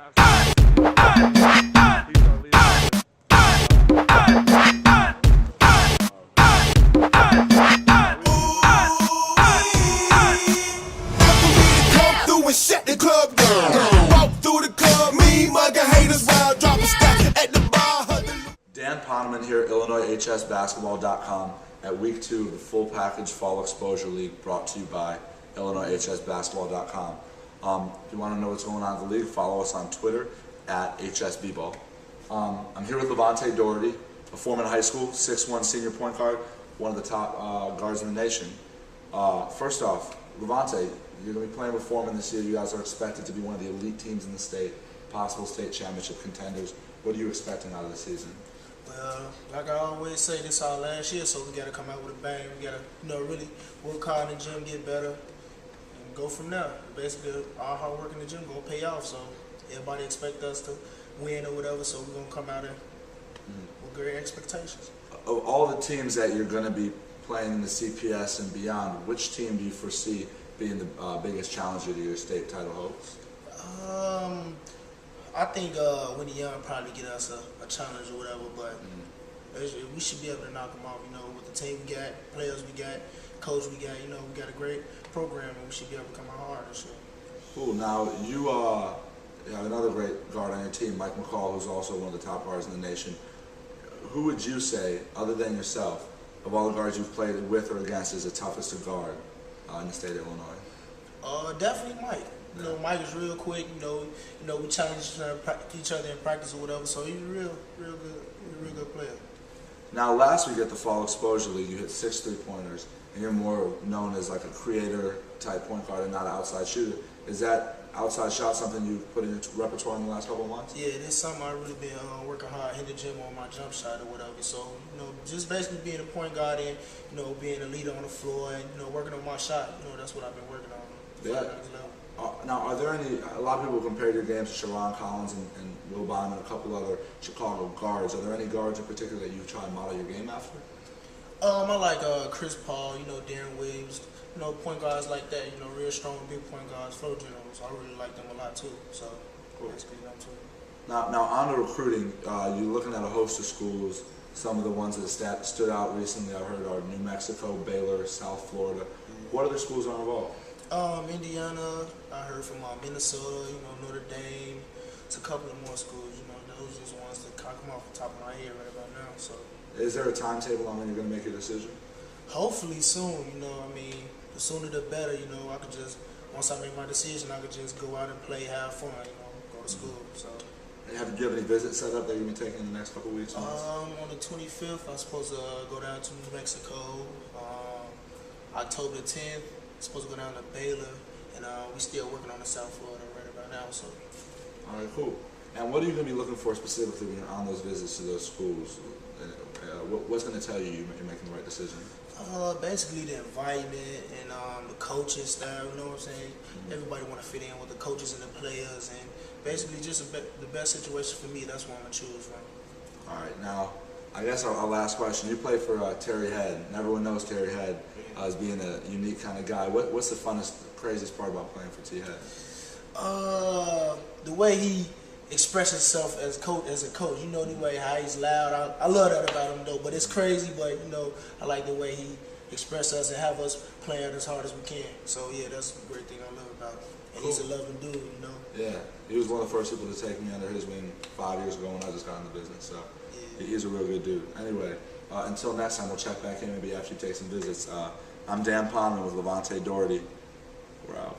And shut the club down. Walk through the club, me mugging haters while dropping stack at the bar. Dan Poneman here, IllinoisHSBasketball.com at week 2 of the Full Package Fall Exposure League brought to you by IllinoisHSBasketball.com. If you want to know what's going on in the league, follow us on Twitter at HSBBall. I'm here with Lavonte Dority, a Foreman High School 6'1" senior point guard, one of the top guards in the nation. First off, Lavonte, you're going to be playing with Foreman this year. You guys are expected to be one of the elite teams in the state, possible state championship contenders. What are you expecting out of the season? Well, like I always say, this our last year, so we got to come out with a bang. We got to, really work hard in the gym, get better, and go from there. Basically, our hard work in the gym going to pay off, so everybody expect us to win or whatever, so we're going to come out with great expectations. Of all the teams that you're going to be playing in the CPS and beyond, which team do you foresee being the biggest challenger to your state title hopes? I think Winnie Young probably get us a challenge or whatever, but we should be able to knock them off. With the team we got, players we got, coach we got, we got a great program, and we should be able to come out hard and shit. Cool. Now, you have another great guard on your team, Mike McCall, who's also one of the top guards in the nation. Who would you say, other than yourself, of all the guards you've played with or against, is the toughest to guard in the state of Illinois? Definitely Mike. Mike is real quick. We challenge each other in practice or whatever. So he's a real good. He's a real good player. Now, last week at the Fall Exposure League, you hit 6 3-pointers, and you're more known as like a creator type point guard and not an outside shooter. Is that outside shot something you've put in your repertoire in the last couple of months? Yeah, that's something I've really been working hard in the gym on my jump shot or whatever. So, just basically being a point guard and, being a leader on the floor and, working on my shot. That's what I've been working on. Yeah. Now, are there a lot of people compare your games to Sharon Collins and Will Bynum and a couple other Chicago guards. Are there any guards in particular that you try and model your game after? I like Chris Paul, Darren Williams, point guards like that, real strong, big point guards, flow generals. I really like them a lot too. So, cool. Basically them too. Now on to recruiting, you're looking at a host of schools. Some of the ones that stood out recently, I heard, are New Mexico, Baylor, South Florida. What other schools are involved? Indiana, I heard from Minnesota, Notre Dame. It's a couple of more schools, those are just ones that come off the top of my head right about now. So, is there a timetable on when you're going to make your decision? Hopefully soon, the sooner the better, I could just, once I make my decision, I could just go out and play, have fun, go to school. So. Do you have any visits set up that you're going to be taking in the next couple of weeks? On the 25th, I'm supposed to go down to New Mexico. October 10th, I'm supposed to go down to Baylor, and we still working on the South Florida right about now. So. All right, cool. And what are you going to be looking for specifically when you're on those visits to those schools? What's going to tell you you're making the right decision? Basically the environment and the coaching style, you know what I'm saying? Everybody want to fit in with the coaches and the players, and basically just the best situation for me, that's what I'm going to choose from. All right, now, I guess our last question. You play for Terry Head, and everyone knows Terry Head as being a unique kind of guy. What's the funnest, craziest part about playing for T Head? The way he express himself as a coach, the way how he's loud. I love that about him though, but it's crazy, but I like the way he express us and have us playing as hard as we can. So yeah, that's a great thing I love about him. And cool. He's a loving dude, Yeah, he was one of the first people to take me under his wing 5 years ago when I just got into business, so yeah. He's a real good dude. Anyway, until next time, we'll check back in maybe after you take some visits. I'm Dan Poneman with Lavonte Dority. We're out.